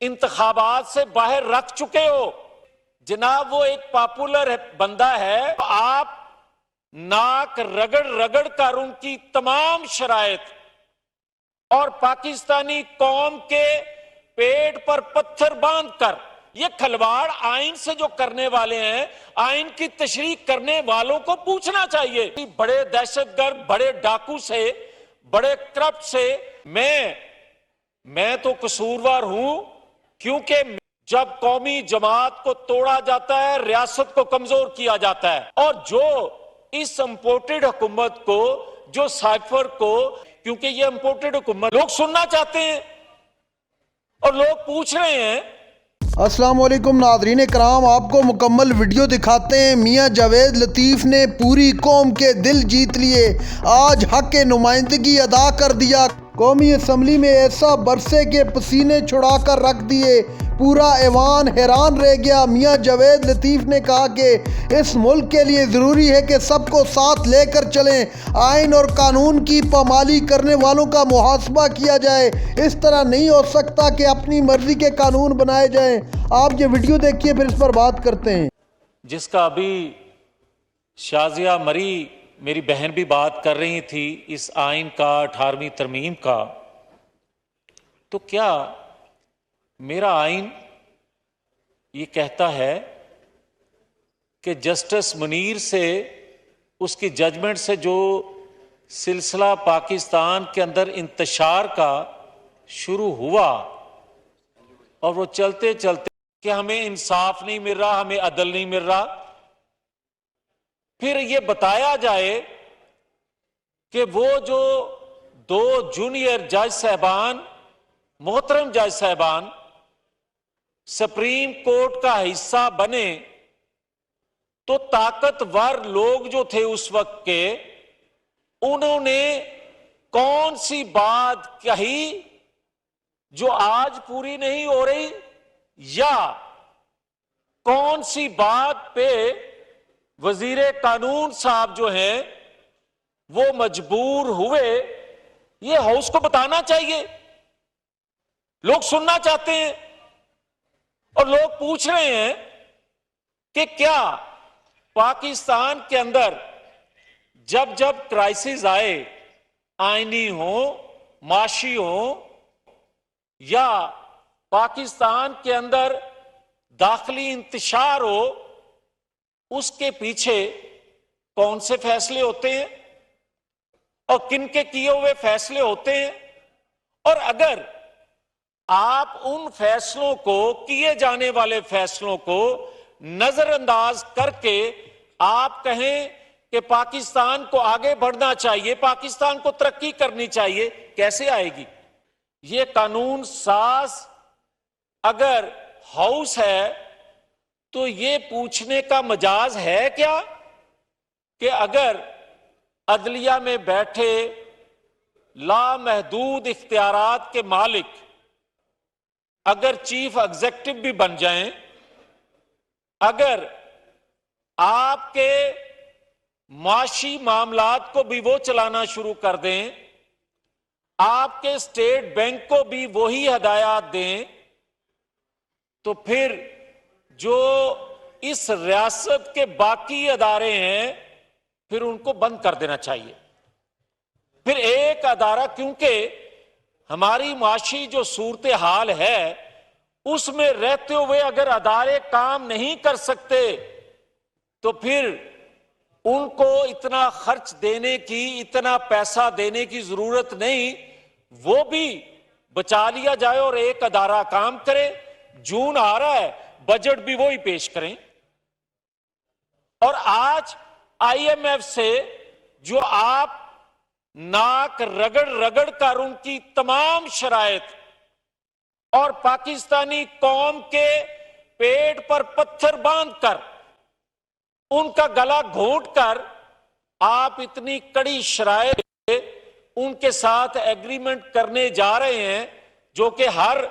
इंतखाबात से बाहर रख चुके हो। जनाब वो एक पॉपुलर बंदा है, आप नाक रगड़ रगड़ कर उनकी तमाम शराइत और पाकिस्तानी कौम के पेट पर पत्थर बांधकर ये खिलवाड़ आइन से जो करने वाले हैं, आइन की तशरीह करने वालों को पूछना चाहिए कि बड़े दहशतगर्द, बड़े डाकू से, बड़े करप्ट से मैं तो कसूरवार हूं, क्योंकि जब कौमी जमात को तोड़ा जाता है, रियासत को कमजोर किया जाता है, और जो इस इंपोर्टेड हुकूमत को, जो साइफर को, क्योंकि ये इंपोर्टेड हुकूमत लोग सुनना चाहते हैं और लोग पूछ रहे हैं। अस्सलाम वालेकुम नाज़रीन कराम, आपको मुकम्मल वीडियो दिखाते हैं। मियां जावेद लतीफ़ ने पूरी कौम के दिल जीत लिए, आज हक के नुमाइंदगी अदा कर दिया। कौमी असम्बली में ऐसा बरसे के पसीने छुड़ा कर रख दिए, पूरा ऐवान हैरान रह गया। मियां जावेद लतीफ़ ने कहा कि इस मुल्क के लिए ज़रूरी है कि सबको साथ लेकर चलें, आइन और कानून की पामाली करने वालों का मुहासबा किया जाए। इस तरह नहीं हो सकता कि अपनी मर्जी के कानून बनाए जाएं। आप ये वीडियो देखिए, फिर इस पर बात करते हैं। जिसका अभी शाजिया मरी मेरी बहन भी बात कर रही थी, इस आइन का 18वीं तरमीम का, तो क्या मेरा आइन ये कहता है कि जस्टिस मुनीर से, उसकी जजमेंट से जो सिलसिला पाकिस्तान के अंदर इंतशार का शुरू हुआ और वो चलते चलते कि हमें इंसाफ नहीं मिल रहा, हमें अदल नहीं मिल रहा, फिर ये बताया जाए कि वो जो 2 जूनियर जज साहबान, मोहतरम जज साहबान, सुप्रीम कोर्ट का हिस्सा बने, तो ताकतवर लोग जो थे उस वक्त के, उन्होंने कौन सी बात कही जो आज पूरी नहीं हो रही, या कौन सी बात पे वजीर कानून साहब जो हैं वो मजबूर हुए, ये हाउस को बताना चाहिए। लोग सुनना चाहते हैं और लोग पूछ रहे हैं कि क्या पाकिस्तान के अंदर जब जब क्राइसिस आए, आईनी हो, माशी हो, या पाकिस्तान के अंदर दाखिली इंतशार हो, उसके पीछे कौन से फैसले होते हैं और किन के किए हुए फैसले होते हैं, और अगर आप उन फैसलों को, किए जाने वाले फैसलों को नजरअंदाज करके आप कहें कि पाकिस्तान को आगे बढ़ना चाहिए, पाकिस्तान को तरक्की करनी चाहिए, कैसे आएगी? ये कानून साज अगर हाउस है तो ये पूछने का मजाज है क्या कि अगर अदलिया में बैठे लामहदूद इख्तियारात के मालिक अगर चीफ एग्जीक्यूटिव भी बन जाएं, अगर आपके माशी मामलात को भी वो चलाना शुरू कर दें, आपके स्टेट बैंक को भी वही हदायत दें, तो फिर जो इस रियासत के बाकी अदारे हैं, फिर उनको बंद कर देना चाहिए। फिर एक अदारा, क्योंकि हमारी माशी जो सूरत हाल है उसमें रहते हुए अगर अदारे काम नहीं कर सकते, तो फिर उनको इतना खर्च देने की, इतना पैसा देने की जरूरत नहीं, वो भी बचा लिया जाए और एक अदारा काम करे। जून आ रहा है, बजट भी वो ही पेश करें। और आज आईएमएफ से जो आप नाक रगड़ रगड़ कर उनकी तमाम शराइत और पाकिस्तानी कौम के पेट पर पत्थर बांधकर उनका गला घोंट कर आप इतनी कड़ी शराइत उनके साथ एग्रीमेंट करने जा रहे हैं, जो कि हर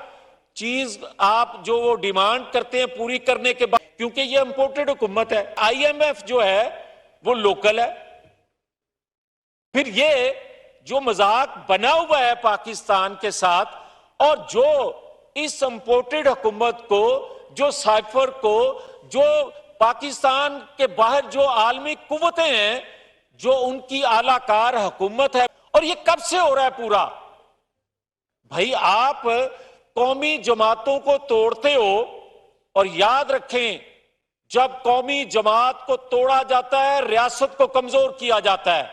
चीज आप जो वो डिमांड करते हैं पूरी करने के बाद, क्योंकि ये इंपोर्टेड हुकूमत है, आईएमएफ जो है वो लोकल है। फिर ये जो मजाक बना हुआ है पाकिस्तान के साथ, और जो इस इंपोर्टेड हुकूमत को, जो साइफर को, जो पाकिस्तान के बाहर जो आलमी कुव्वतें हैं, जो उनकी आलाकार हुकूमत है, और ये कब से हो रहा है पूरा? भाई आप कौमी जमातों को तोड़ते हो, और याद रखें जब कौमी जमात को तोड़ा जाता है रियासत को कमजोर किया जाता है,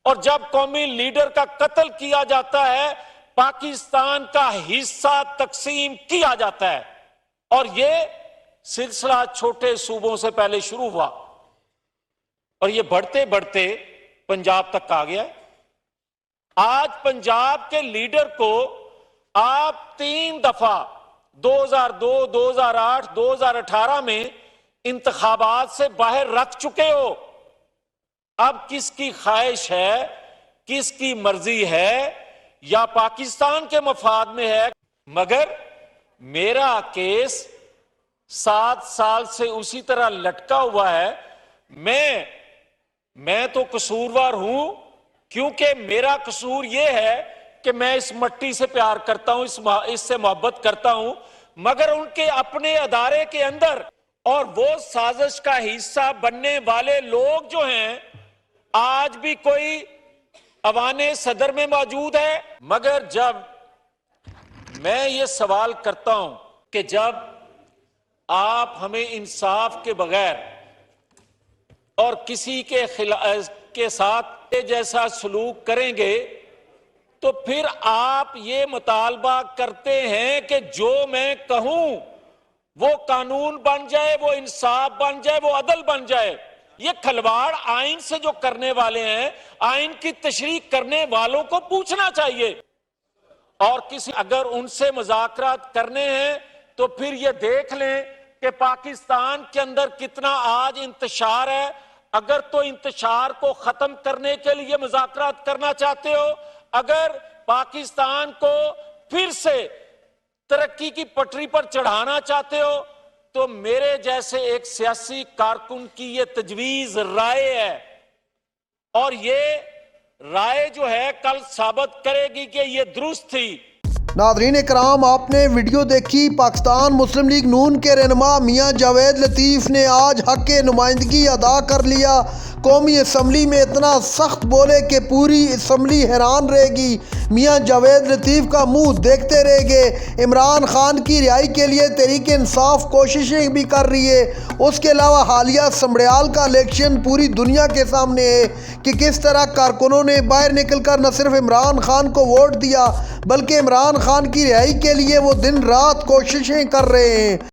और जब कौमी लीडर का कत्ल किया जाता है पाकिस्तान का हिस्सा तकसीम किया जाता है। और यह सिलसिला छोटे सूबों से पहले शुरू हुआ और यह बढ़ते बढ़ते पंजाब तक आ गया। आज पंजाब के लीडर को आप 3 दफा 2002, 2008, 2018 में इंतखाबात से बाहर रख चुके हो। अब किसकी ख्वाहिश है, किसकी मर्जी है, या पाकिस्तान के मफाद में है? मगर मेरा केस 7 साल से उसी तरह लटका हुआ है। मैं तो कसूरवार हूं, क्योंकि मेरा कसूर यह है कि मैं इस मट्टी से प्यार करता हूं, इससे मोहब्बत करता हूं, मगर उनके अपने अदारे के अंदर और वो साजिश का हिस्सा बनने वाले लोग जो हैं, आज भी कोई अवाने सदर में मौजूद है। मगर जब मैं ये सवाल करता हूं कि जब आप हमें इंसाफ के बगैर और किसी के साथ जैसा सलूक करेंगे, तो फिर आप ये मुतालबा करते हैं कि जो मैं कहूं वो कानून बन जाए, वो इंसाफ बन जाए, वो अदल बन जाए। ये खलवाड़ आइन से जो करने वाले हैं, आइन की तशरीह करने वालों को पूछना चाहिए। और अगर उनसे मुज़ाकरात करने हैं तो फिर ये देख लें कि पाकिस्तान के अंदर कितना आज इंतशार है। अगर तो इंतशार को खत्म करने के लिए मुज़ाकरात करना चाहते हो, अगर पाकिस्तान को फिर से तरक्की की पटरी पर चढ़ाना चाहते हो, तो मेरे जैसे एक सियासी कारकुन की ये तजवीज राय है, और ये राय जो है कल साबित करेगी कि ये दुरुस्त थी। नाज़रीन इकराम, आपने वीडियो देखी। पाकिस्तान मुस्लिम लीग नून के रहनुमा मियां जावेद लतीफ़ ने आज हक के नुमाइंदगी अदा कर लिया। कौमी असम्बली में इतना सख्त बोले कि पूरी असम्बली हैरान रहेगी। मियां जावेद लतीफ़ का मुंह देखते रहेंगे। इमरान खान की रिहाई के लिए तहरीक इंसाफ कोशिशें भी कर रही है। उसके अलावा हालिया समड़ियाल का इलेक्शन पूरी दुनिया के सामने है कि किस तरह कारकुनों ने बाहर निकलकर न सिर्फ इमरान खान को वोट दिया, बल्कि इमरान खान की रिहाई के लिए वो दिन रात कोशिशें कर रहे हैं।